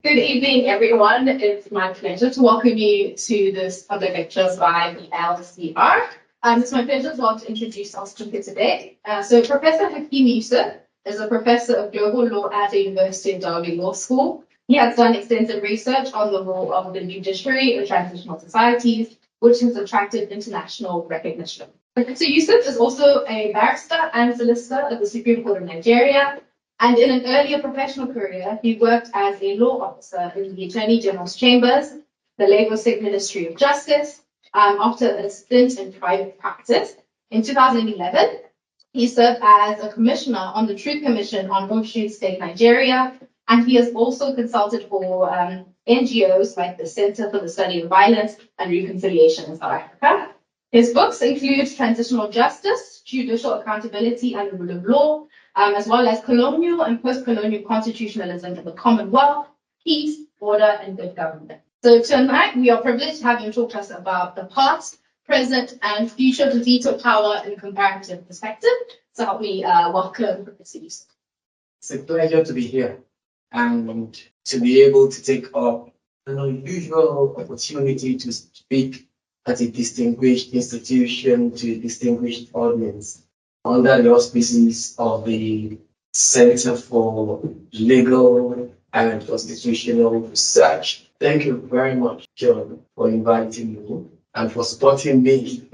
Good evening, everyone. It's my pleasure to welcome you to this public lecture by the ILCR. It's my pleasure as well to introduce our speaker today. So Professor Hakeem Yusuf is a professor of global law at the University of Derby Law School. He has done extensive research on the role of the judiciary in transitional societies, which has attracted international recognition. Professor Yusuf is also a barrister and solicitor at the Supreme Court of Nigeria. And in an earlier professional career, he worked as a law officer in the Attorney General's Chambers, the Lagos State Ministry of Justice, after a stint in private practice. In 2011, he served as a commissioner on the Truth Commission on Osun State, Nigeria, and he has also consulted for NGOs like the Center for the Study of Violence and Reconciliation in South Africa. His books include Transitional Justice, Judicial Accountability and the Rule of Law, as well as colonial and post-colonial constitutionalism in the Commonwealth, peace, order, and good government. So tonight, we are privileged to have him talk to us about the past, present, and future of veto power in comparative perspective. So help me welcome Professor Yusuf. It's a pleasure to be here and to be able to take up an unusual opportunity to speak at a distinguished institution to a distinguished audience under the auspices of the Center for Legal and Constitutional Research. Thank you very much, John, for inviting me and for supporting me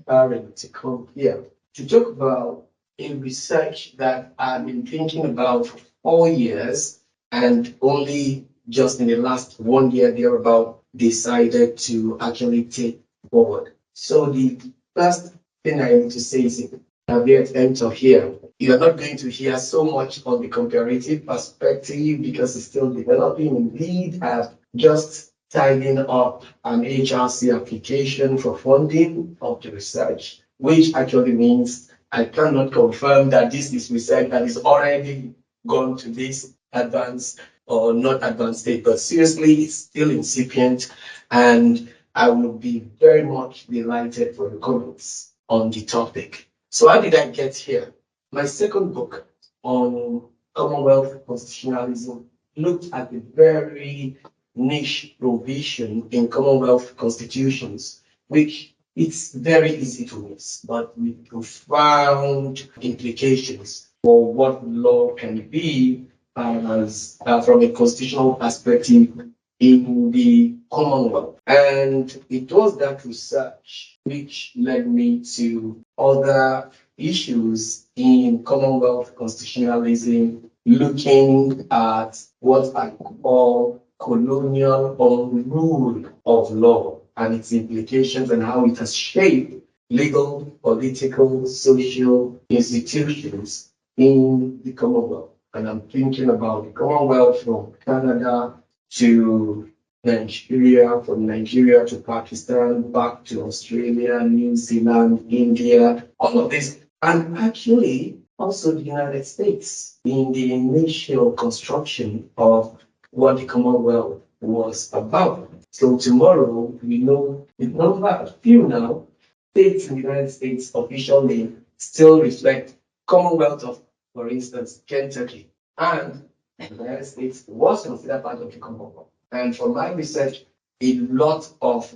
to come here to talk about a research that I've been thinking about for 4 years and only just in the last 1 year thereabout decided to actually take forward. So the first thing I need to say is caveat emptor here. You are not going to hear so much on the comparative perspective because it's still developing. Indeed, I've just tidying up an HRC application for funding of the research, which actually means I cannot confirm that this is research that is already gone to this advanced or not advanced state, but seriously, it's still incipient, and I will be very much delighted for the comments on the topic. So how did I get here? My second book on Commonwealth constitutionalism looked at the very niche provision in Commonwealth constitutions, which it's very easy to miss, but with profound implications for what law can be as from a constitutional perspective in the Commonwealth. And it was that research which led me to other issues in Commonwealth constitutionalism, looking at what I call colonial rule of law and its implications and how it has shaped legal, political, social institutions in the Commonwealth. And I'm thinking about the Commonwealth from Canada to Nigeria, from Nigeria to Pakistan, back to Australia, New Zealand, India, all of this. And actually, also the United States in the initial construction of what the Commonwealth was about. So tomorrow, we know the number of few now, states in the United States officially still reflect Commonwealth of, for instance, Kentucky. And the United States was considered part of the Commonwealth. And from my research, a lot of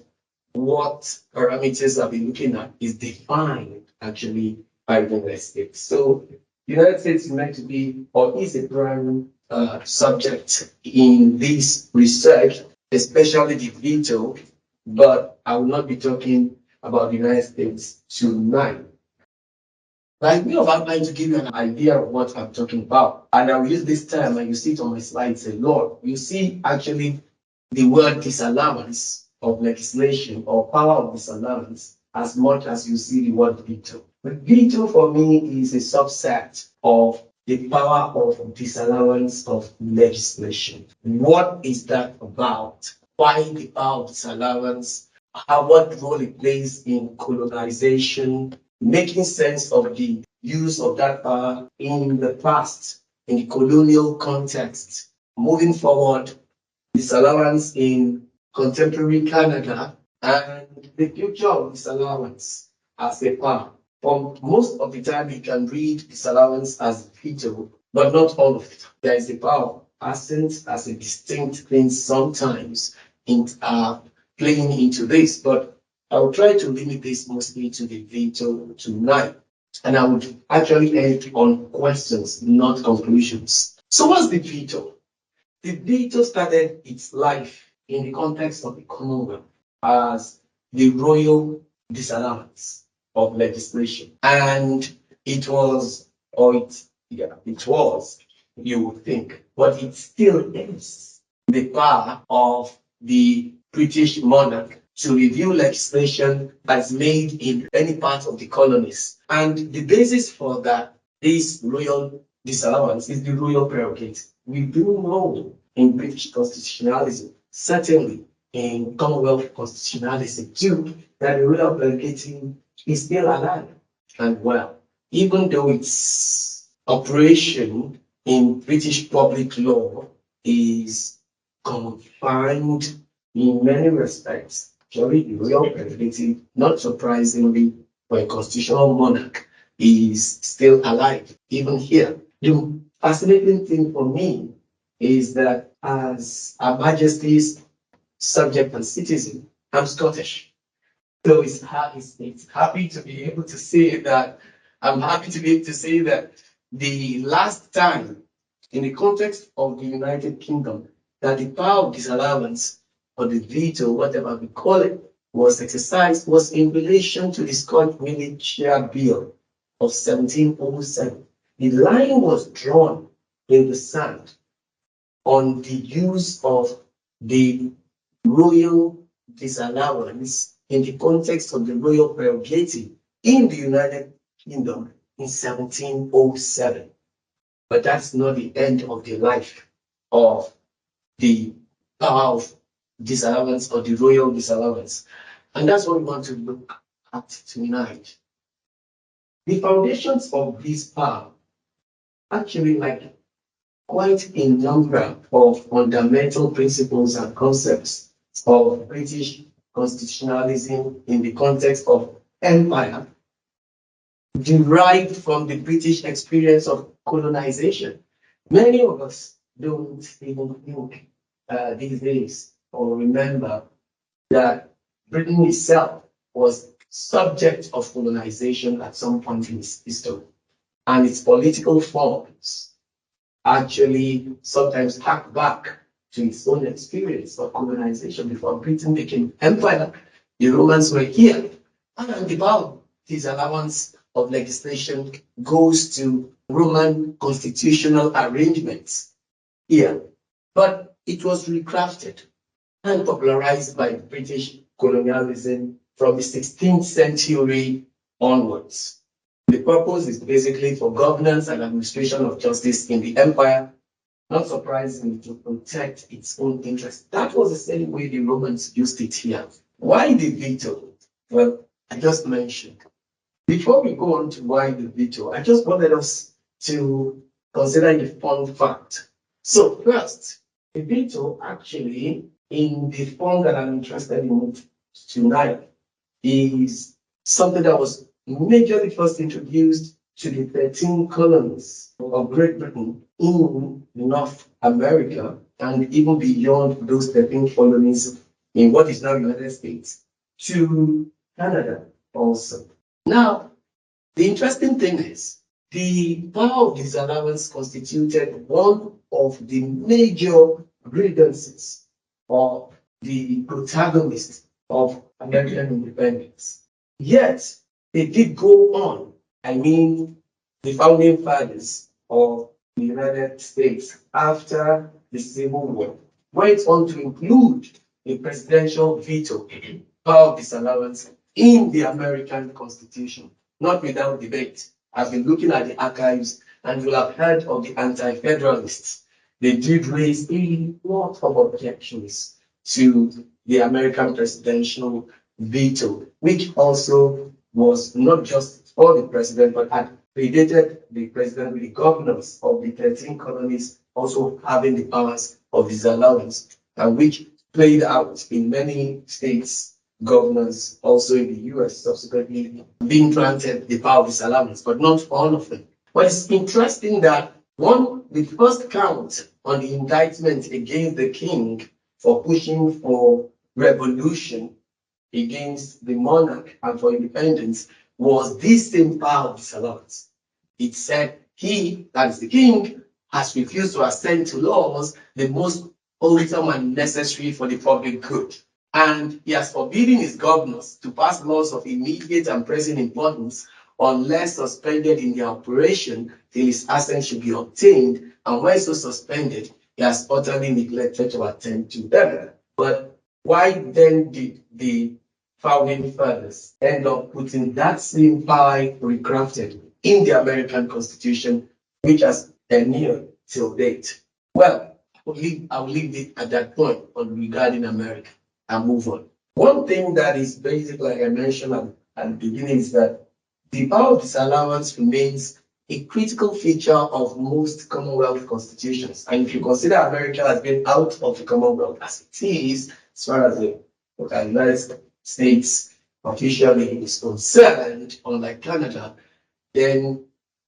what parameters I've been looking at is defined actually by the United States. So the United States is meant to be or is a prime subject in this research, especially the veto, but I will not be talking about the United States tonight. By way of outline to give you an idea of what I'm talking about, and I will use this term, and you see it on my slides a lot. You see actually the word disallowance of legislation or power of disallowance as much as you see the word veto. But veto for me is a subset of the power of disallowance of legislation. What is that about? Why the power of disallowance? What role it plays in colonization? Making sense of the use of that power in the past, in the colonial context. Moving forward, disallowance in contemporary Canada and the future of disallowance as a power. For most of the time, you can read disallowance as veto, but not all of it. There is a power absent as a distinct thing sometimes in playing into this, but I will try to limit this mostly to the veto tonight. And I would actually end on questions, not conclusions. So what's the veto? The veto started its life in the context of the Commonwealth as the royal disallowance of legislation. And it was, you would think, but it still is the power of the British monarch to review legislation that's made in any part of the colonies. And the basis for that, this royal disallowance, is the royal prerogative. We do know in British constitutionalism, certainly in Commonwealth constitutionalism too, that the royal prerogative is still alive and well, even though its operation in British public law is confined in many respects. Actually, the royal prerogative, not surprisingly, for a constitutional monarch, is still alive, even here. The fascinating thing for me is that as a Majesty's subject and citizen, I'm Scottish. So it's happy to be able to say that, I'm happy to be able to say that the last time in the context of the United Kingdom that the power of disallowance or the veto, whatever we call it, was exercised was in relation to the Scotch Militia Bill of 1707. The line was drawn in the sand on the use of the royal disallowance in the context of the royal prerogative in the United Kingdom in 1707. But that's not the end of the life of the power of disallowance or the royal disallowance. And that's what we want to look at tonight. The foundations of this power actually like quite a number of fundamental principles and concepts of British constitutionalism in the context of empire derived from the British experience of colonization. Many of us don't even think these days or remember that Britain itself was subject of colonization at some point in its history. And its political forms actually sometimes hark back to its own experience of colonization before Britain became empire. The Romans were here. And the power of disallowance of legislation goes to Roman constitutional arrangements here. But it was recrafted and popularized by British colonialism from the 16th century onwards. The purpose is basically for governance and administration of justice in the empire, not surprisingly to protect its own interests. That was the same way the Romans used it here. Why the veto? Well, I just mentioned. Before we go on to why the veto, I just wanted us to consider a fun fact. So first, the veto actually, in the form that I'm interested in tonight, is something that was majorly first introduced to the 13 colonies of Great Britain in North America and even beyond those 13 colonies in what is now United States to Canada also. Now, the interesting thing is the power of disallowance constituted one of the major grievances of the protagonists of American independence. Yet, they did go on. I mean, the founding fathers of the United States after the Civil War went on to include a presidential veto, power of disallowance, in the American Constitution, not without debate. I've been looking at the archives and you'll have heard of the anti-federalists. They did raise a lot of objections to the American presidential veto, which also was not just for the president, but had predated the president with the governors of the 13 colonies also having the powers of disallowance, and which played out in many states, governors, also in the US, subsequently being granted the power of disallowance, but not all of them. But it's interesting that one the first count on the indictment against the king for pushing for revolution against the monarch and for independence was this same power of disallowance. It said he, that is the king, has refused to assent to laws the most wholesome and necessary for the public good. And he has forbidden his governors to pass laws of immediate and pressing importance unless suspended in their operation till his assent should be obtained, and when so suspended, he has utterly neglected to attend to them. But why then did the founding fathers end up putting that same power recrafted in the American Constitution, which has endured till date? Well, I will leave it at that point on regarding America and move on. One thing that is basic, like I mentioned at the beginning, is that the power of disallowance remains a critical feature of most Commonwealth constitutions. And if you consider America as being out of the Commonwealth as it is, as far as the United States officially is concerned, unlike Canada, then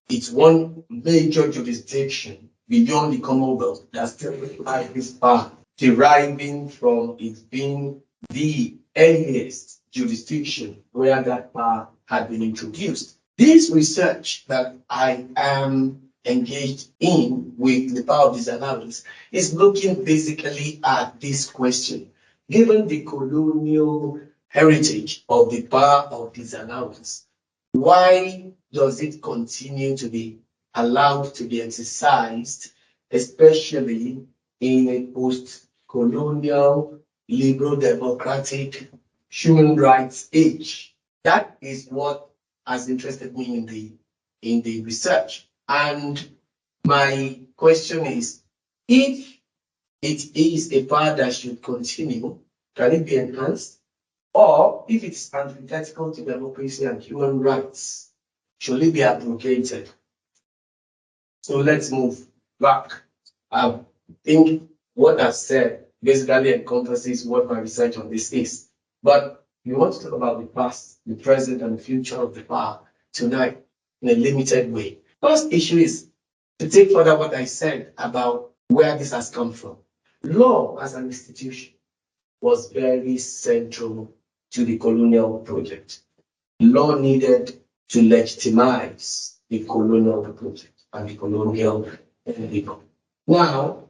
it's one major jurisdiction beyond the Commonwealth that still has this power, deriving from it being the earliest jurisdiction where that power had been introduced. This research that I am engaged in with the power of disallowance is looking basically at this question. Given the colonial heritage of the power of disallowance, why does it continue to be allowed to be exercised, especially in a post-colonial, liberal, democratic, human rights age? That is what has interested me in the research. And my question is, if it is a power that should continue, can it be enhanced? Or if it's antithetical to democracy and human rights, should it be abrogated? So let's move back. I think what I've said basically encompasses what my research on this is. But we want to talk about the past, the present, and the future of the power tonight in a limited way. First issue is to take further what I said about where this has come from. Law as an institution was very central to the colonial project. Law needed to legitimize the colonial project and the colonial endeavor. Now,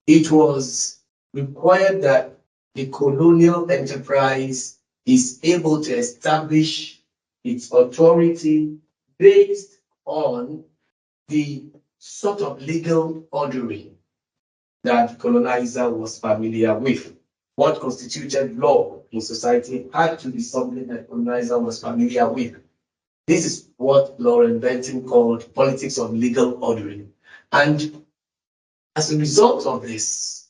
it was required that the colonial enterprise is able to establish its authority based on the sort of legal ordering that the colonizer was familiar with. What constituted law in society had to be something that the colonizer was familiar with. This is what Lauren Benton called politics of legal ordering. And as a result of this,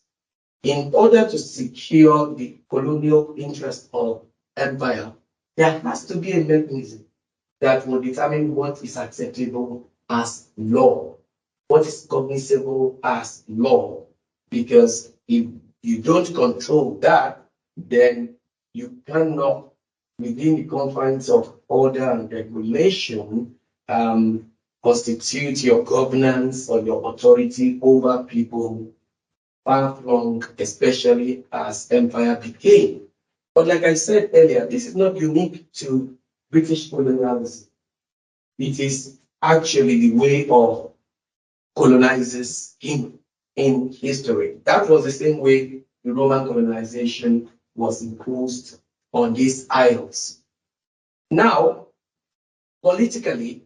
in order to secure the colonial interest of empire, there has to be a mechanism that will determine what is acceptable as law, what is cognizable as law. Because if you don't control that, then you cannot, within the confines of order and regulation, constitute your governance or your authority over people far flung, especially as empire became. But like I said earlier, this is not unique to British colonialism. It is actually the way of colonizers in history. That was the same way the Roman colonization was imposed on these isles. Now, politically,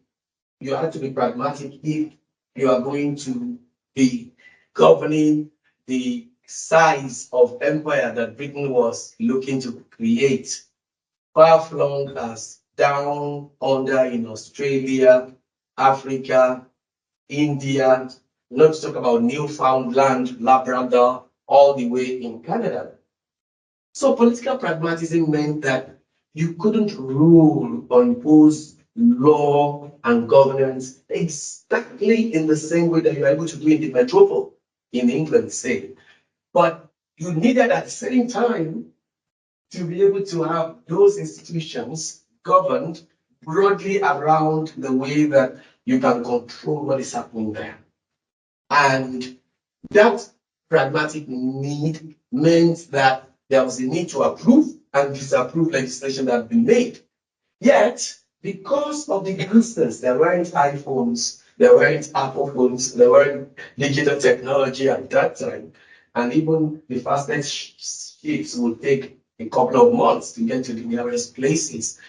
you have to be pragmatic if you are going to be governing the size of empire that Britain was looking to create, far flung as down under in Australia, Africa, India, not to talk about Newfoundland, Labrador, all the way in Canada. So political pragmatism meant that you couldn't rule or impose law and governance exactly in the same way that you are able to do in the metropole in England, say. But you needed at the same time to be able to have those institutions governed broadly around the way that you can control what is happening there. And that pragmatic need meant that there was a need to approve and disapprove legislation that had been made. Yet, because of the distance, there weren't iPhones, there weren't Apple phones, there weren't digital technology at that time, and even the fastest ships would take a couple of months to get to the nearest places.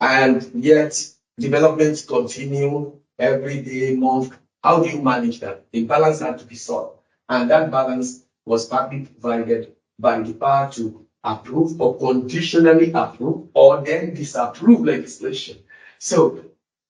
And yet, developments continue every day, month. How do you manage that? The balance had to be sought. And that balance was partly provided by the power to approve or conditionally approve or then disapprove legislation. So,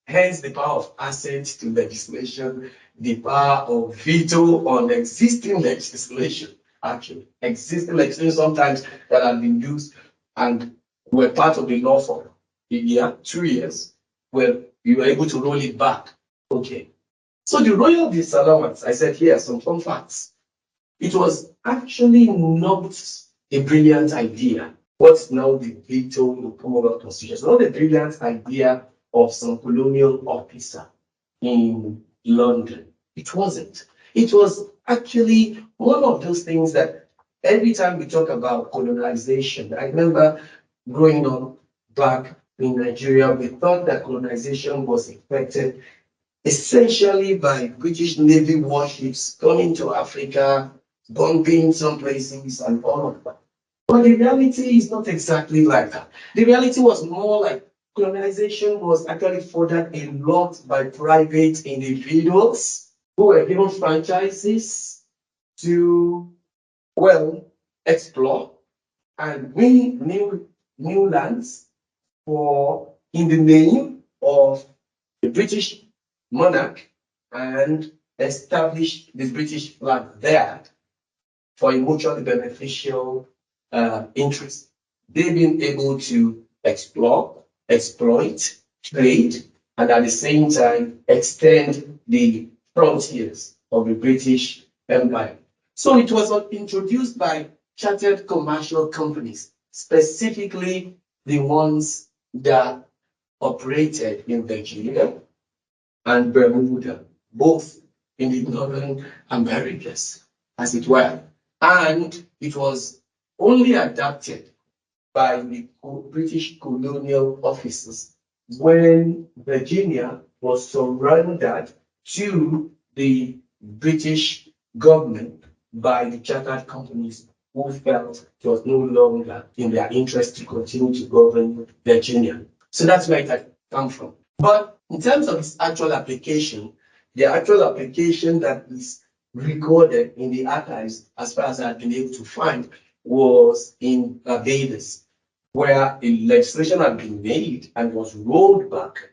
hence the power of assent to legislation, the power of veto on existing legislation, actually. Existing legislation sometimes that have been used and were part of the law for a year, 2 years, well, you were able to roll it back. Okay. So the royal disallowance, I said here, some fun facts. It was actually not a brilliant idea. What's now the veto in Commonwealth Constitution? It's not a brilliant idea of some colonial officer in London. It wasn't. It was actually one of those things that every time we talk about colonization, I remember growing up back in Nigeria, we thought that colonization was effected essentially by British Navy warships coming to Africa, bombing some places, and all of that. But the reality is not exactly like that. The reality was more like colonization was actually furthered a lot by private individuals who were given franchises to, well, explore and win new lands for in the name of the British monarch and establish the British flag there for a mutually beneficial interest. They've been able to explore, exploit, trade, and at the same time extend the frontiers of the British Empire. So it was introduced by chartered commercial companies, specifically the ones that operated in Virginia and Bermuda, both in the Northern Americas, as it were. And it was only adapted by the British colonial officers when Virginia was surrendered to the British government by the chartered companies who felt it was no longer in their interest to continue to govern Virginia. So that's where it had come from. But in terms of its actual application, the actual application that is recorded in the archives, as far as I've been able to find, was in Barbados, where a legislation had been made and was rolled back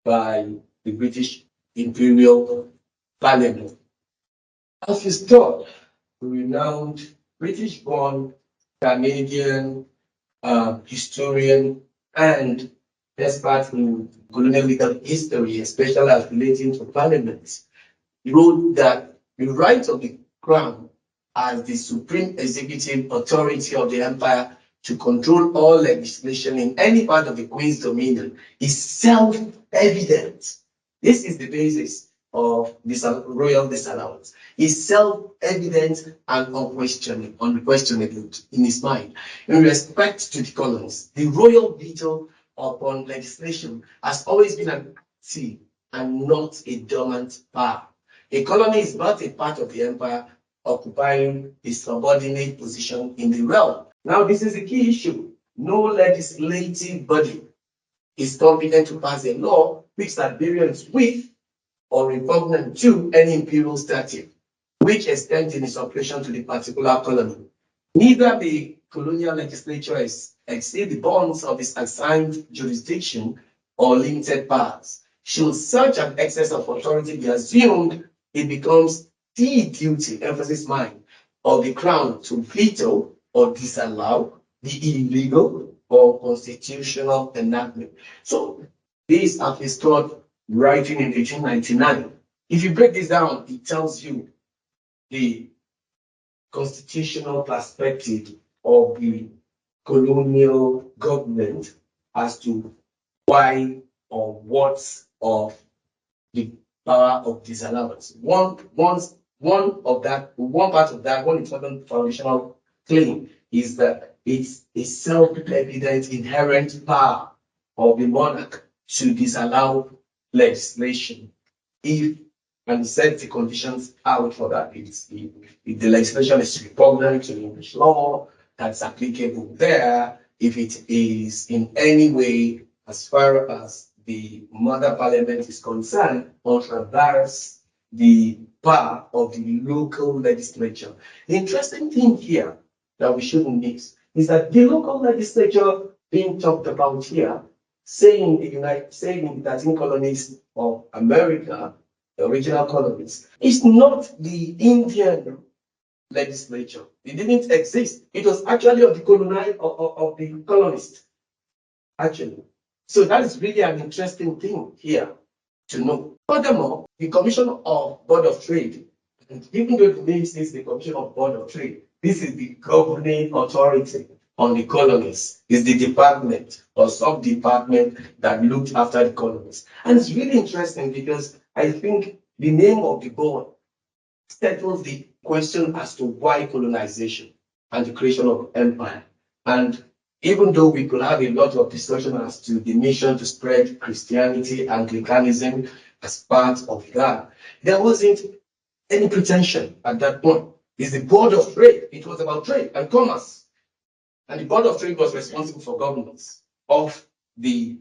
by the British Imperial Parliament. As is taught, the renowned British-born Canadian historian and expert in colonial legal history, especially as relating to parliaments, wrote that the right of the crown as the supreme executive authority of the empire to control all legislation in any part of the Queen's dominion is self-evident. This is the basis of this royal disallowance. Is self-evident and unquestionable in his mind. In respect to the colonies, the royal veto upon legislation has always been an active and not a dormant power. A colony is not a part of the empire occupying a subordinate position in the realm. Now, this is the key issue. No legislative body is competent to pass a law which is at variance with or repugnant to any imperial statute, which extends in its operation to the particular colony. Neither the colonial legislature exceed the bounds of its assigned jurisdiction or limited powers. Should such an excess of authority be assumed, it becomes the duty, emphasis mine, of the crown to veto or disallow the illegal or constitutional enactment. So these are his thought writing in 1899. If you break this down, it tells you the constitutional perspective of the colonial government as to why or what of the power of disallowance. Once one part of that, one important foundational claim is that it's a self-evident inherent power of the monarch to disallow legislation if and set the conditions out for that. If the legislation is repugnant to English law, that's applicable there. If it is in any way, as far as the mother parliament is concerned, contravenes the power of the local legislature. The interesting thing here that we shouldn't miss is that the local legislature being talked about here, saying the 13 colonies of America, the original colonies, is not the Indian legislature. It didn't exist. It was actually of the colonists, actually. So that is really an interesting thing here to know. Furthermore, the Commission of Board of Trade, and even though the name says the Commission of Board of Trade, this is the governing authority on the colonies. It's the department or sub-department that looked after the colonies. And it's really interesting because I think the name of the board settles the question as to why colonization and the creation of empire. And even though we could have a lot of discussion as to the mission to spread Christianity, Anglicanism as part of that, there wasn't any pretension at that point. It's the Board of Trade. It was about trade and commerce. And the Board of Trade was responsible for governance of the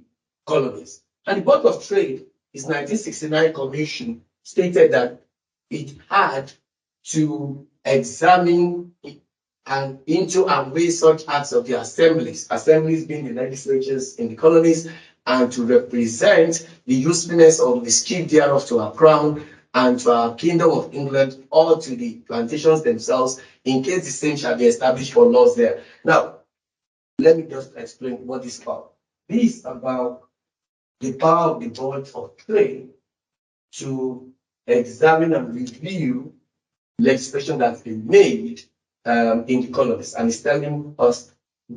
colonies. And the Board of Trade, its 1969 commission, stated that it had to examine and into and weigh such acts of the assemblies being the legislatures in the colonies, and to represent the usefulness of the chief thereof to our crown and to our kingdom of England, or to the plantations themselves, in case the same shall be established for laws there. Now, let me just explain what this is about. This is about the power of the Board of Trade to examine and review legislation that's been made in the colonies, and it's telling us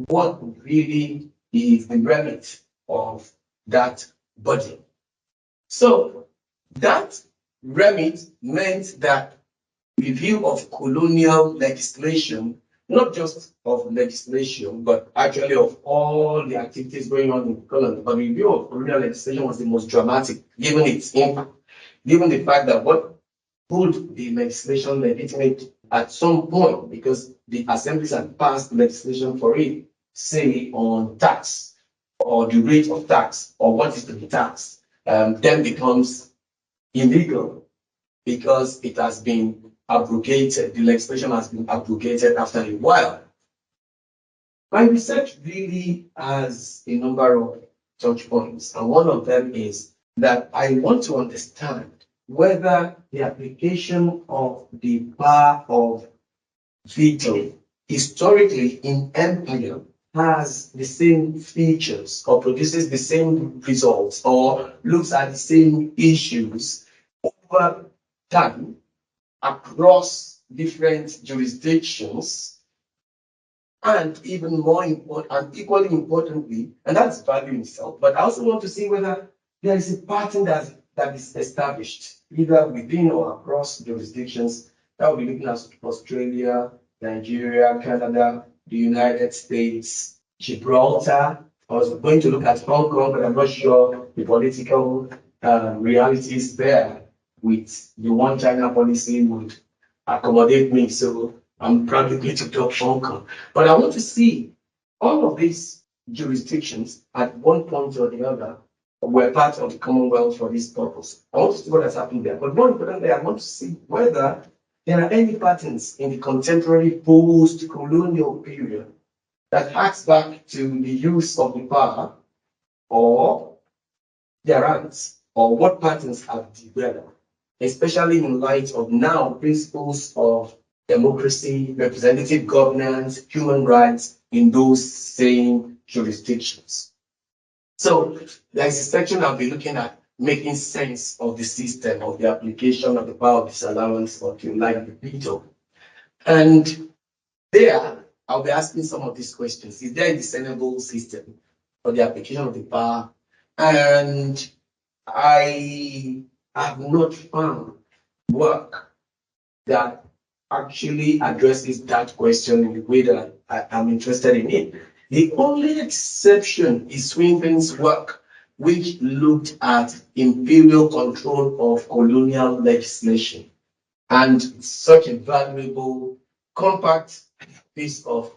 what really is the remit of that body. So that remit meant that review of colonial legislation, not just of legislation, but actually of all the activities going on in the colony. But review of colonial legislation was the most dramatic, given its impact, given the fact that what put the legislation legitimate at some point, because the assemblies had passed legislation for it, say on tax or the rate of tax or what is to be taxed, then becomes illegal because it has been abrogated. The legislation has been abrogated after a while. My research really has a number of touch points, and one of them is that I want to understand whether the application of the power of veto historically in empire has the same features or produces the same results or looks at the same issues over time across different jurisdictions, and even more important and equally importantly, and that's value in itself, but I also want to see whether there is a pattern that is established either within or across jurisdictions. That will be looking at Australia, Nigeria, Canada, the United States, Gibraltar. I was going to look at Hong Kong, but I'm not sure the political realities there with the one China policy would accommodate me. So I'm probably to talk Hong Kong. But I want to see all of these jurisdictions at one point or the other were part of the Commonwealth for this purpose. I want to see what has happened there. But more importantly, I want to see whether there are any patterns in the contemporary post-colonial period that harks back to the use of the power, or their rights, or what patterns have developed, especially in light of now principles of democracy, representative governance, human rights in those same jurisdictions. So there's a section I'll be looking at making sense of the system of the application of the power of disallowance or to like the veto. And there, I'll be asking some of these questions. Is there a discernible system for the application of the power? And I have not found work that actually addresses that question in the way that I'm interested in it. The only exception is Swinton's work, which looked at imperial control of colonial legislation. And such a valuable, compact piece of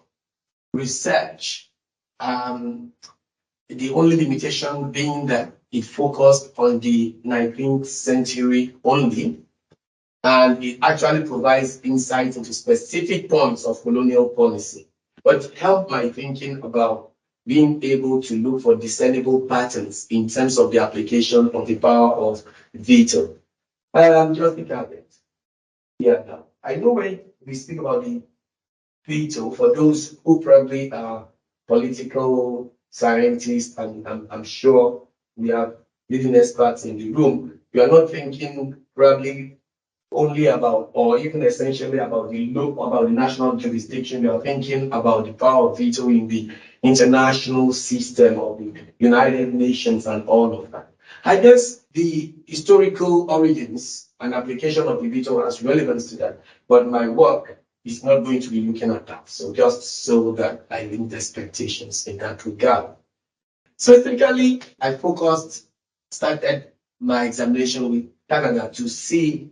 research. The only limitation being that it focused on the 19th century only, and it actually provides insight into specific points of colonial policy, but it helped my thinking about being able to look for discernible patterns in terms of the application of the power of veto. Just a caveat. Yeah, now I know when we speak about the veto, for those who probably are political scientists, and I'm sure we have leading experts in the room, you are not thinking probably only about, or even essentially about the national jurisdiction. You are thinking about the power of veto in the international system of the United Nations and all of that. I guess the historical origins and application of the veto has relevance to that, but my work is not going to be looking at that. So just so that I limit expectations in that regard. Specifically, I started my examination with Canada to see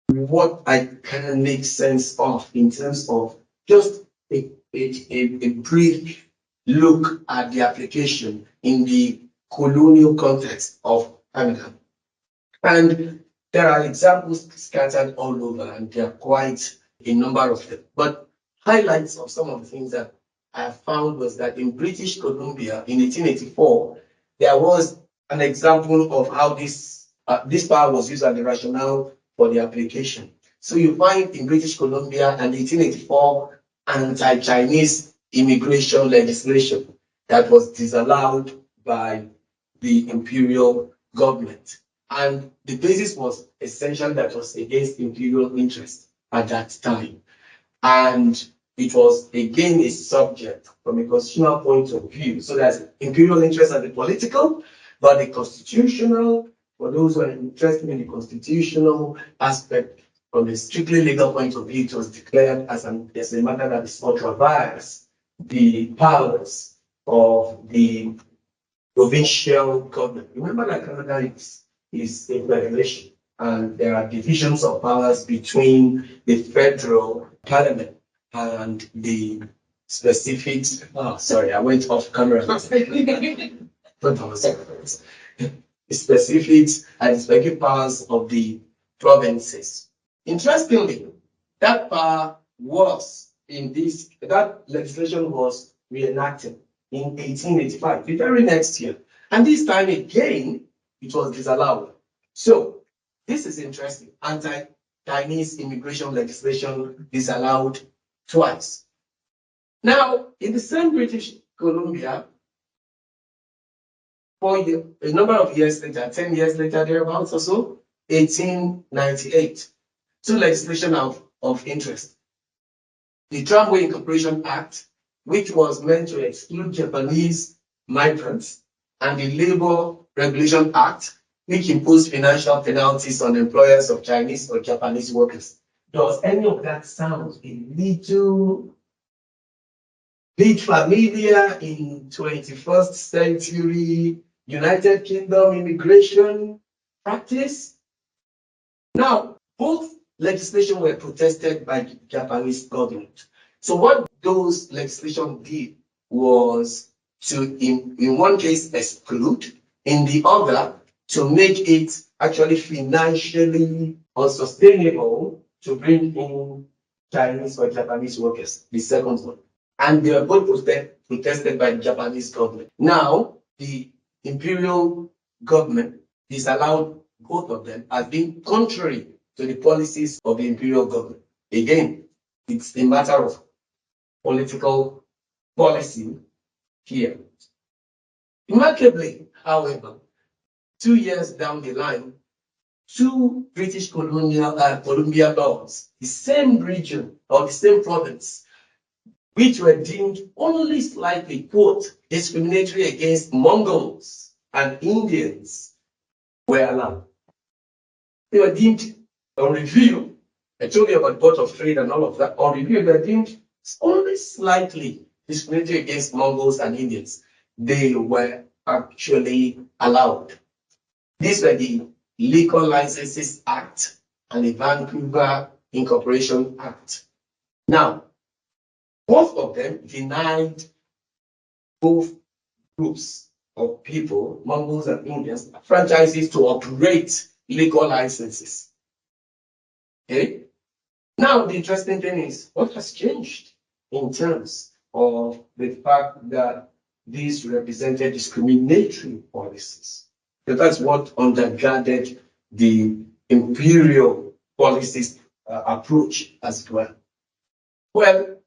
what I can make sense of in terms of just a brief look at the application in the colonial context of Canada. And there are examples scattered all over, and there are quite a number of them. But highlights of some of the things that I found was that in British Columbia in 1884, there was an example of how this power was used as the rationale for the application. So you find in British Columbia an 1884 anti-Chinese immigration legislation that was disallowed by the imperial government. And the basis was essentially that it was against imperial interest at that time. And it was again a subject from a constitutional point of view. So there's imperial interest at the political, but the constitutional, for those who are interested in the constitutional aspect, from a strictly legal point of view, it was declared as a matter that is ultra-vires the powers of the provincial government. Remember that Canada is a federation, and there are divisions of powers between the federal parliament and the specific. Oh, sorry, I went off camera. The specific and specific powers of the provinces. Interestingly, that power was that legislation was reenacted in 1885, the very next year. And this time again, it was disallowed. So this is interesting. Anti-Chinese immigration legislation disallowed twice. Now, in the same British Columbia, a number of years later, 10 years later, thereabouts or so, 1898, two legislation of interest. The Tramway Incorporation Act, which was meant to exclude Japanese migrants, and the Labor Regulation Act, which imposed financial penalties on employers of Chinese or Japanese workers. Does any of that sound a little bit familiar in 21st century United Kingdom immigration practice? Now, both legislation were protested by the Japanese government. So what those legislation did was to, in one case, exclude, in the other, to make it actually financially unsustainable to bring in Chinese or Japanese workers, the second one. And they were both protested by the Japanese government. Now, the imperial government disallowed both of them as being contrary to the policies of the imperial government. Again, it's a matter of political policy here. Remarkably, however, 2 years down the line, two British Columbia laws, the same region or the same province, which were deemed only slightly, quote, discriminatory against Mongols and Indians, were allowed. They were deemed on review I told you about the Board of Trade and all of that, or review that deemed only slightly discriminatory against Mongols and Indians. They were actually allowed. These were the Liquor Licenses Act and the Vancouver Incorporation Act. Now, both of them denied both groups of people, Mongols and Indians, franchises to operate liquor licenses. Okay? Now, the interesting thing is, what has changed in terms of the fact that these represented discriminatory policies? So that's what undergirded the imperial policies approach as well. Well,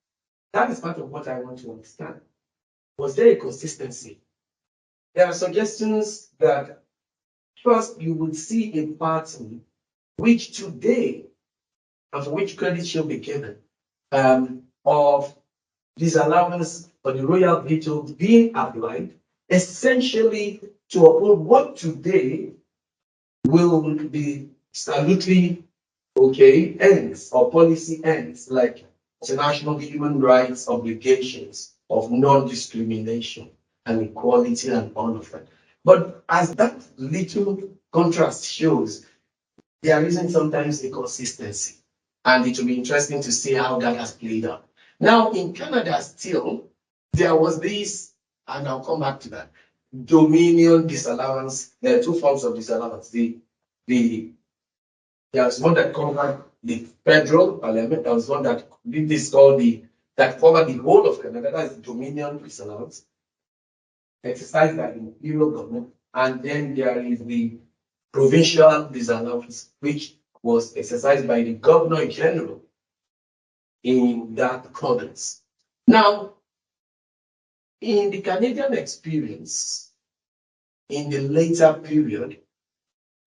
that is part of what I want to understand. Was there a consistency? There are suggestions that first you would see a pattern which today, and for which credit should be given, of disallowance for the royal veto being applied essentially to uphold what today will be salutary ends or policy ends like international human rights obligations of non-discrimination and equality and all of that. But as that little contrast shows, there isn't sometimes a consistency. And it will be interesting to see how that has played out. Now, in Canada still, there was this, and I'll come back to that, dominion disallowance. There are two forms of disallowance. There's one that covered the federal parliament. There was one that this is called that covered the whole of Canada. That's the dominion disallowance, exercised by the imperial government. And then there is the provincial disallowance, which was exercised by the governor general in that province. Now, in the Canadian experience, in the later period,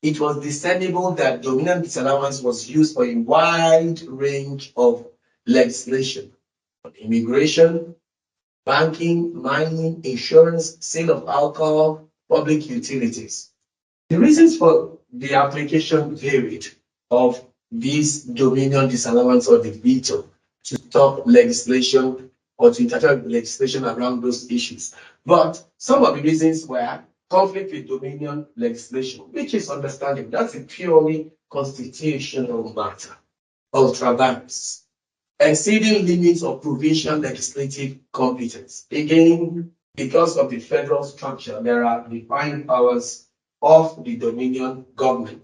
it was discernible that dominion disallowance was used for a wide range of legislation: immigration, banking, mining, insurance, sale of alcohol, public utilities. The reasons for the application varied of this dominion disallowance or the veto to stop legislation or to interfere with legislation around those issues. But some of the reasons were conflict with dominion legislation, which is understandable. That's a purely constitutional matter. Ultravirus, exceeding limits of provincial legislative competence. Again, because of the federal structure, there are defined powers of the Dominion government,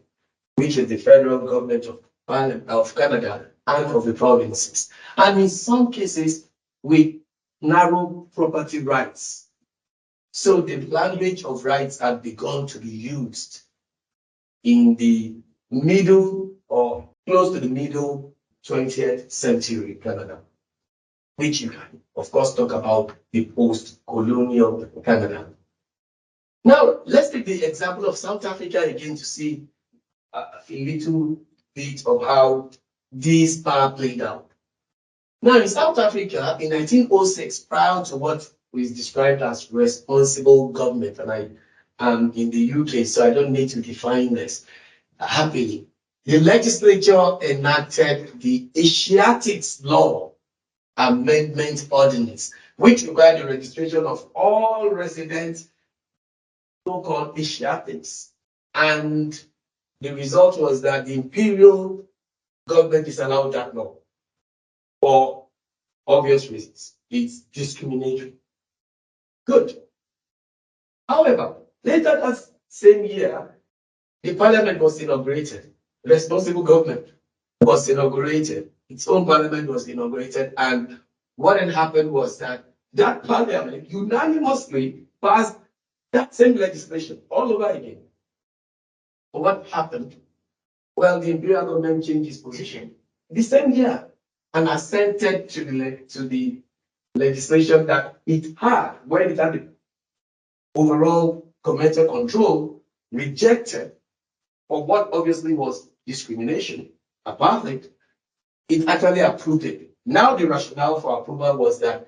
which is the federal government of Canada and of the provinces. And in some cases, with narrow property rights. So the language of rights had begun to be used in the middle or close to the middle 20th century Canada, which you can, of course, talk about the post-colonial Canada. Now, let's take the example of South Africa again to see a little bit of how this power played out. Now, in South Africa, in 1906, prior to what is described as responsible government, and I am in the UK, so I don't need to define this happily, the legislature enacted the Asiatics Law Amendment Ordinance, which required the registration of all resident so-called Asiatics. And the result was that the imperial government disallowed that law for obvious reasons. It's discriminatory. Good. However, later that same year, the parliament was inaugurated. Responsible government was inaugurated. Its own parliament was inaugurated. And what had happened was that parliament unanimously passed that same legislation all over again. But what happened? Well, the imperial government changed its position the same year and assented to the legislation that it had, when it had the overall governmental control, rejected for what obviously was discrimination, apartheid. It actually approved it. Now the rationale for approval was that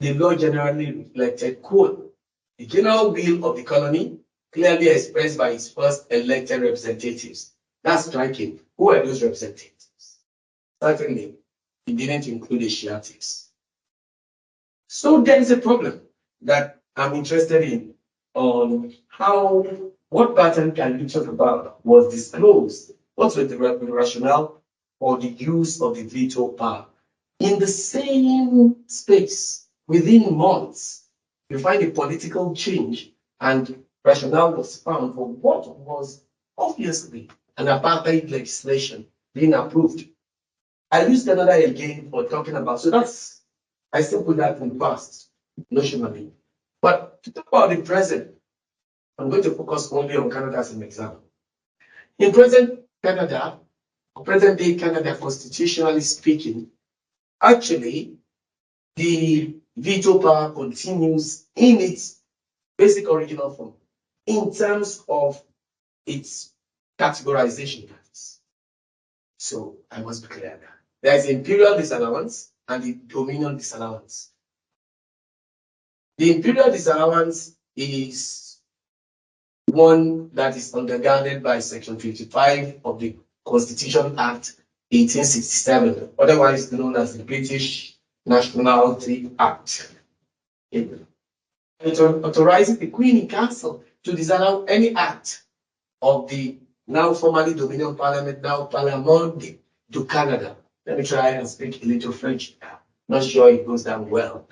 the law generally reflected, quote, the general will of the colony, clearly expressed by its first elected representatives. That's striking. Who are those representatives? Certainly, it didn't include Asiatics. So there is a problem that I'm interested in on what pattern can you talk about was disclosed. What was the rationale for the use of the veto power? In the same space, within months, you find a political change and rationale was found for what was obviously an apartheid legislation being approved. I use Canada again for talking about, so that's, I still put that in the past, notionally. But to talk about the present, I'm going to focus only on Canada as an example. In present Canada, present day Canada, constitutionally speaking, actually, the veto power continues in its basic original form in terms of its categorization. So I must be clear that there is imperial disallowance and the dominion disallowance. The imperial disallowance is one that is undergirded by Section 55 of the Constitution Act 1867, otherwise known as the British Nationality Act. It authorizes the Queen in Council to disallow any act of the now formerly Dominion Parliament, now Parlement du Canada. Let me try and speak a little French. Not sure it goes down well.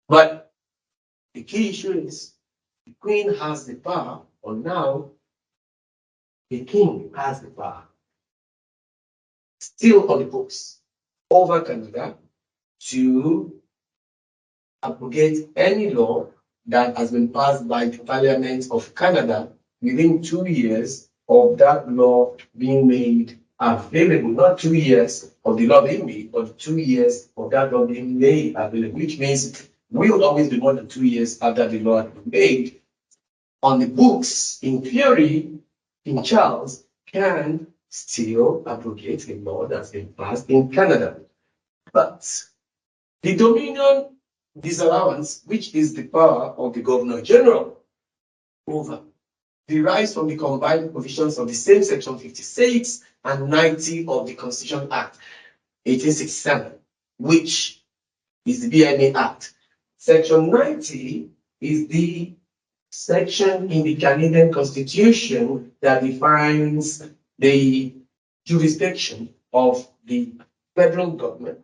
But the key issue is the Queen has the power, or now the King has the power, still on the books, over Canada to abrogate any law that has been passed by the Parliament of Canada within 2 years of that law being made available, not 2 years of the law being made, but 2 years of that law being made available, which means it will always be more than 2 years after the law has been made. On the books, in theory, King Charles can still abrogate a law that's been passed in Canada. But the Dominion disallowance, which is the power of the Governor General over, derives from the combined provisions of the same Section 56 and 90 of the Constitution Act 1867, which is the BMA Act. Section 90 is the section in the Canadian Constitution that defines the jurisdiction of the federal government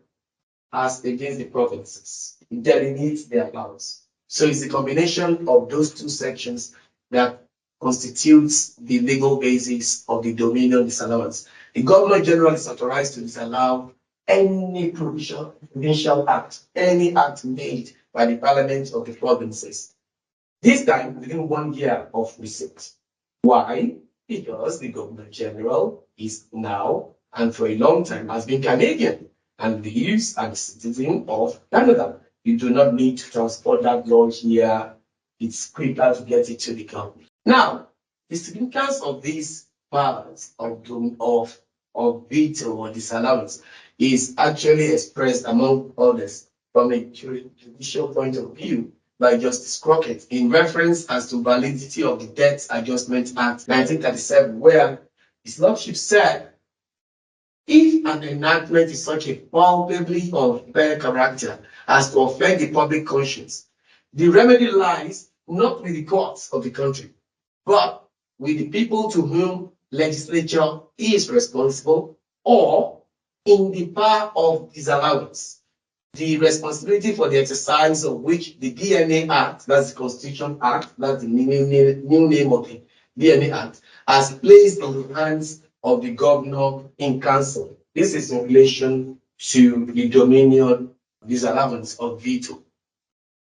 as against the provinces. It delineates their powers. So it's a combination of those two sections that constitutes the legal basis of the Dominion disallowance. The Governor General is authorized to disallow any provincial act, any act made by the Parliament of the provinces. This time within 1 year of receipt. Why? Because the Governor General is now and for a long time has been Canadian and lives as a citizen of Canada. You do not need to transport that law here. It's quicker to get it to the government. Now, the significance of these powers of veto or disallowance is actually expressed among others from a judicial point of view by Justice Crockett in reference as to validity of the Debt Adjustment Act 1937, where his lordship said, if an enactment is such a palpably unfair character as to offend the public conscience, the remedy lies not with the courts of the country, but with the people to whom legislature is responsible, or in the power of disallowance, the responsibility for the exercise of which the DNA Act, that's the Constitution Act, that's the new name of the DNA Act, has placed in the hands of the governor in council. This is in relation to the Dominion disallowance of veto.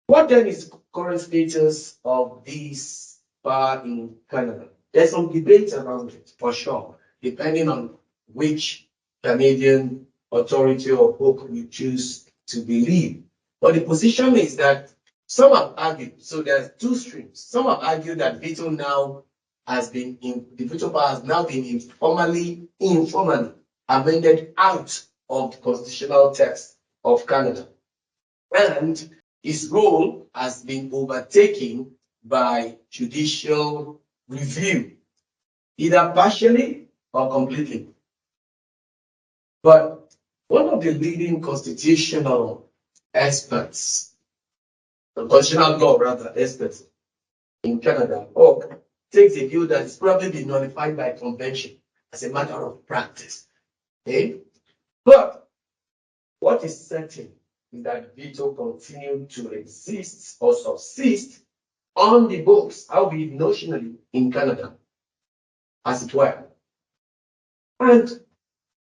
What then is the current status of this power in Canada? There's some debate around it, for sure, depending on which Canadian authority or book you choose to believe. But the position is that some have argued, so there's two streams. Some have argued that veto now has been the veto power has now been informally amended out of the constitutional text of Canada. And its role has been overtaken by judicial review, either partially or completely. But one of the leading constitutional experts, constitutional law rather, experts in Canada, takes a view that it's probably been nullified by convention as a matter of practice. Okay? But what is certain is that veto continued to exist or subsist on the books, albeit notionally in Canada, as it were. And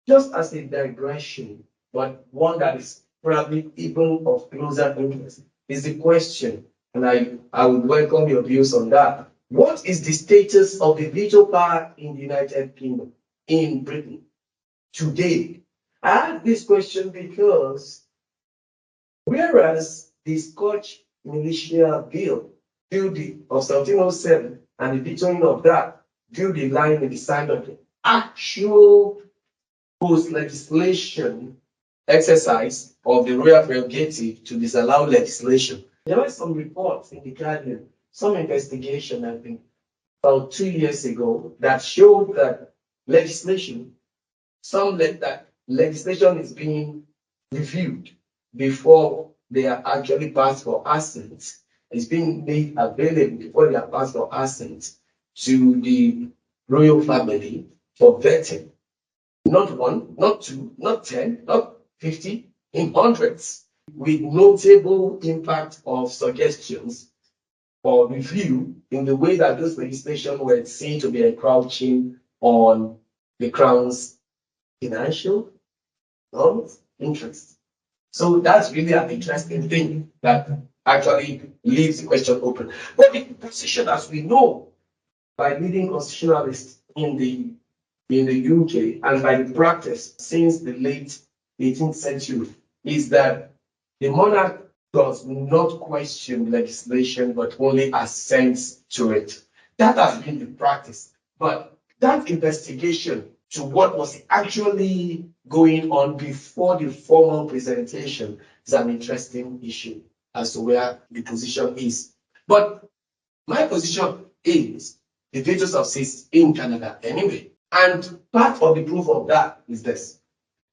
just as a digression, but one that is probably even of closer interest, is the question, and I would welcome your views on that. What is the status of the veto power in the United Kingdom, in Britain, today? I ask this question because whereas the Scotch Militia Bill of 1707 and the vetoing of that drew the line in the sand of the actual post-legislation exercise of the royal prerogative to disallow legislation. There were some reports in the Guardian, some investigation, I think, about 2 years ago, that showed that legislation is being reviewed before they are actually passed for assent. It's being made available before they are passed for assent to the royal family for vetting. Not one, not two, not 10, not 50, in hundreds, with notable impact of suggestions or review in the way that those legislation were seen to be encroaching on the Crown's financial interest. So that's really an interesting thing that actually leaves the question open. But the position, as we know, by leading constitutionalists in the UK and by the practice since the late 18th century, is that the monarch does not question legislation but only assents to it. That has been the practice. But that investigation to what was actually going on before the formal presentation is an interesting issue as to where the position is. But my position is the veto subsists in Canada anyway. And part of the proof of that is this.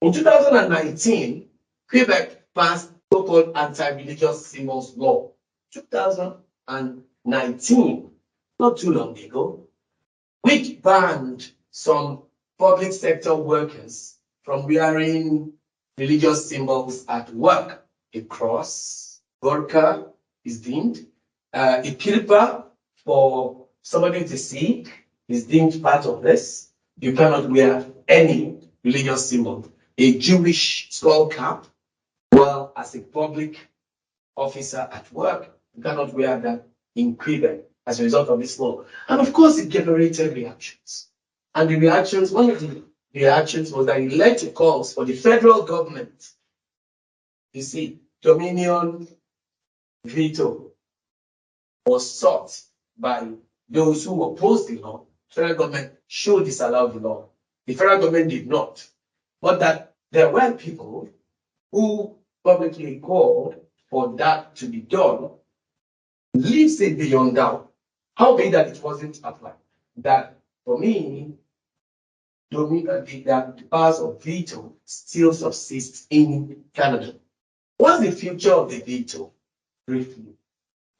In 2019, Quebec passed so-called anti-religious symbols law. 2019, not too long ago, which banned some public sector workers from wearing religious symbols at work. A cross, burqa is deemed, a kirpa for somebody to see is deemed part of this. You cannot wear any religious symbol. A Jewish skull cap, well, as a public officer at work, you cannot wear that in Quebec as a result of this law. And of course, it generated reactions. And the reactions, one of the reactions was that it led to calls for the federal government, you see, dominion veto was sought by those who opposed the law. The federal government should disallow the law. The federal government did not. But that there were people who publicly called for that to be done leaves it beyond doubt. How big that it wasn't applied. That for me, the powers of veto still subsists in Canada. What's the future of the veto? Briefly.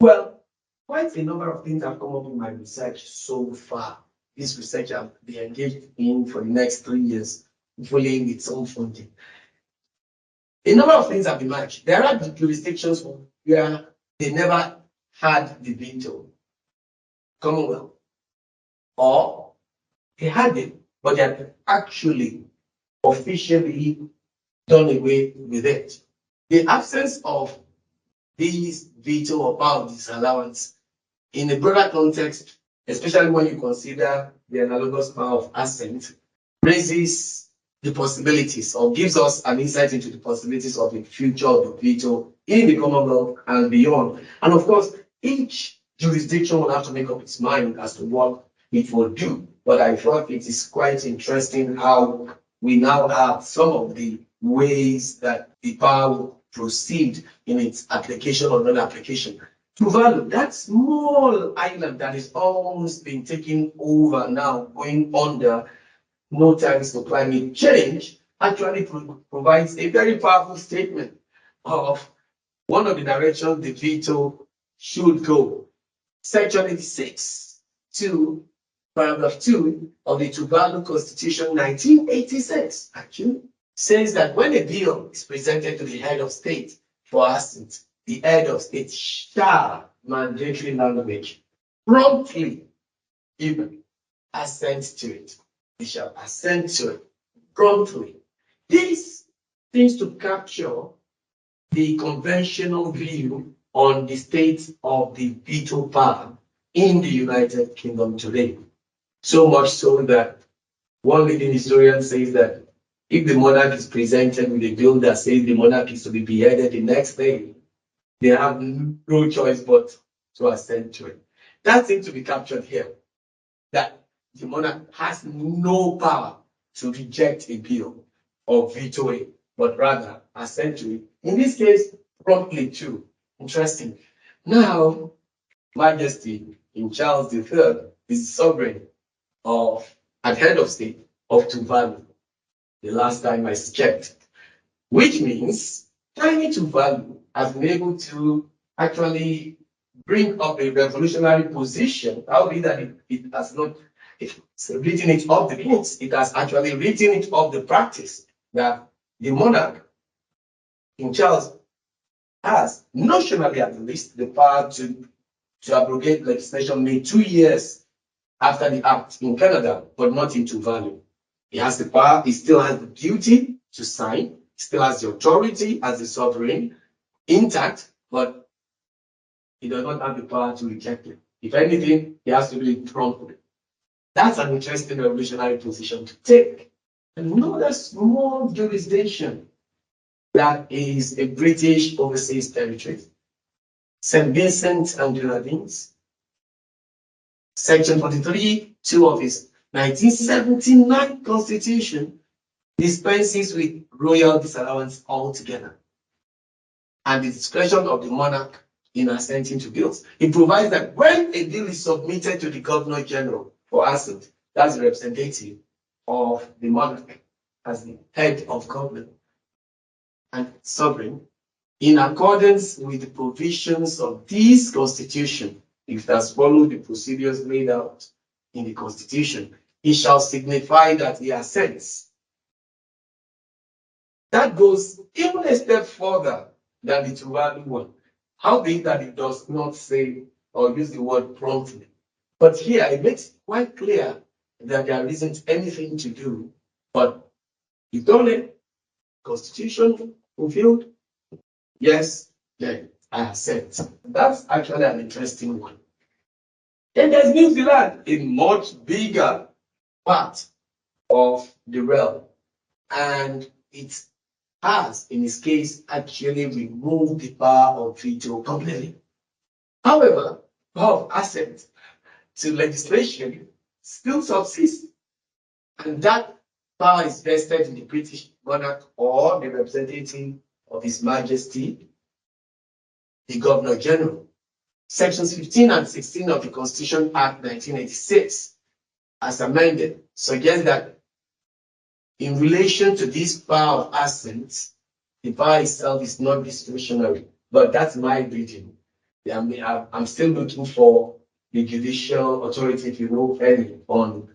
Well, quite a number of things have come up in my research so far. This research I'll be engaged in for the next 3 years, hopefully with some funding. A number of things have emerged. There are jurisdictions where they never had the veto, Commonwealth, or they had it, but they had actually officially done away with it. The absence of these veto or power of disallowance in a broader context, especially when you consider the analogous power of assent, raises the possibilities or gives us an insight into the possibilities of the future of the veto in the Commonwealth and beyond. And of course, each jurisdiction will have to make up its mind as to what it will do. But I thought it is quite interesting how we now have some of the ways that the power will proceed in its application or non-application. Tuvalu, that small island that is almost been taken over now, going under, no thanks to climate change, actually provides a very powerful statement of one of the directions the veto should go. Section 86 to paragraph 2 of the Tuvalu Constitution 1986 actually says that when a bill is presented to the head of state for assent, the head of state shall mandatory language promptly even assent to it. They shall assent to it promptly. This seems to capture the conventional view on the state of the veto power in the United Kingdom today. So much so that one leading historian says that if the monarch is presented with a bill that says the monarch is to be beheaded the next day, they have no choice but to assent to it. That seems to be captured here, that the monarch has no power to reject a bill or veto it, but rather assent to it. In this case, promptly too. Interesting. Now, Majesty in Charles III is sovereign of and head of state of Tuvalu, the last time I checked, which means tiny Tuvalu has been able to actually bring up a revolutionary position, albeit that it has not written it off the books, it has actually written it off the practice that the monarch, King Charles, has notionally at least the power to abrogate legislation made 2 years after the act in Canada, but not in Tuvalu. He has the power, he still has the duty to sign, he still has the authority as the sovereign intact, but he does not have the power to reject it. If anything, he has to do it promptly. That's an interesting revolutionary position to take. Another small jurisdiction that is a British overseas territory, St. Vincent and Grenadines, Section 43, 2 of his 1979 Constitution dispenses with royal disallowance altogether and the discretion of the monarch in assenting to bills. It provides that when a bill is submitted to the Governor General for assent, that's the representative of the monarch as the head of government and sovereign, in accordance with the provisions of this Constitution, if it has followed the procedures laid out in the Constitution, he shall signify that he assents. That goes even a step further than the Tuvalu one. How big that it does not say or use the word promptly. But here it makes quite clear that there isn't anything to do, but you've done it, Constitution fulfilled, yes, then I assent. That's actually an interesting one. Then there's New Zealand, a much bigger part of the realm. And it has, in this case, actually removed the power of veto completely. However, power of assent to legislation still subsists. And that power is vested in the British monarch or the representative of His Majesty, the Governor General. Sections 15 and 16 of the Constitution Act 1986, as amended, suggest that in relation to this power of assent, the power itself is not discretionary, but that's my reading. I'm still looking for the judicial authority, if you know any, on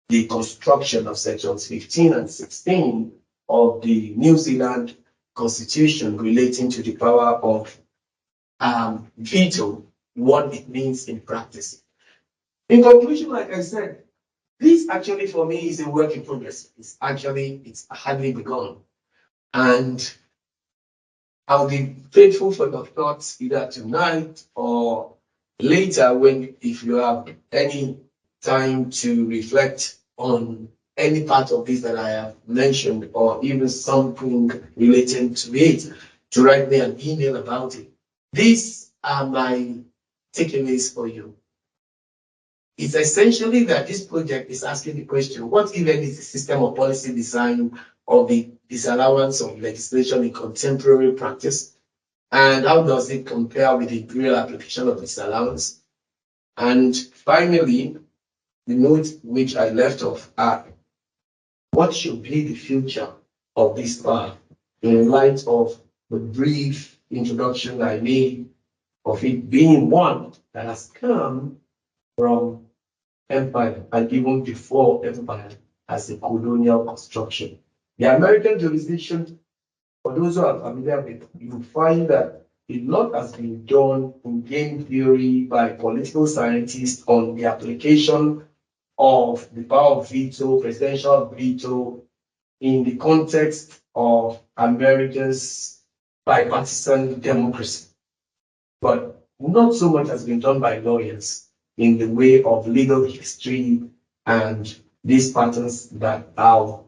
the construction of sections 15 and 16 of the New Zealand Constitution relating to the power of veto, what it means in practice. In conclusion, like I said, this actually for me is a work in progress. It's hardly begun. And I'll be faithful for your thoughts either tonight or later if you have any time to reflect on any part of this that I have mentioned or even something relating to it, to write me an email about it. These are my takeaways for you. It's essentially that this project is asking the question, what even is the system of policy design of the disallowance of legislation in contemporary practice? And how does it compare with the real application of disallowance? And finally, the note which I left off are, what should be the future of this bar in light of the brief introduction I made of it being one that has come from empire and even before empire as a colonial construction. The American jurisdiction, for those who are familiar with, you find that a lot has been done in game theory by political scientists on the application of the power of veto, presidential veto, in the context of America's bipartisan democracy. But not so much has been done by lawyers in the way of legal history and these patterns that are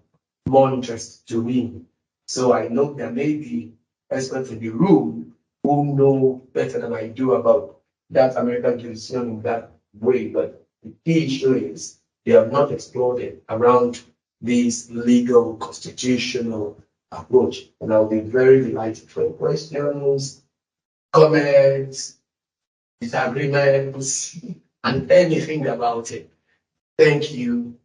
more interest to me. So I know there may be experts in the room who know better than I do about that American jurisdiction in that way, but the key issue is they have not explored it around this legal constitutional approach. And I'll be very delighted for questions, comments, disagreements, and anything about it. Thank you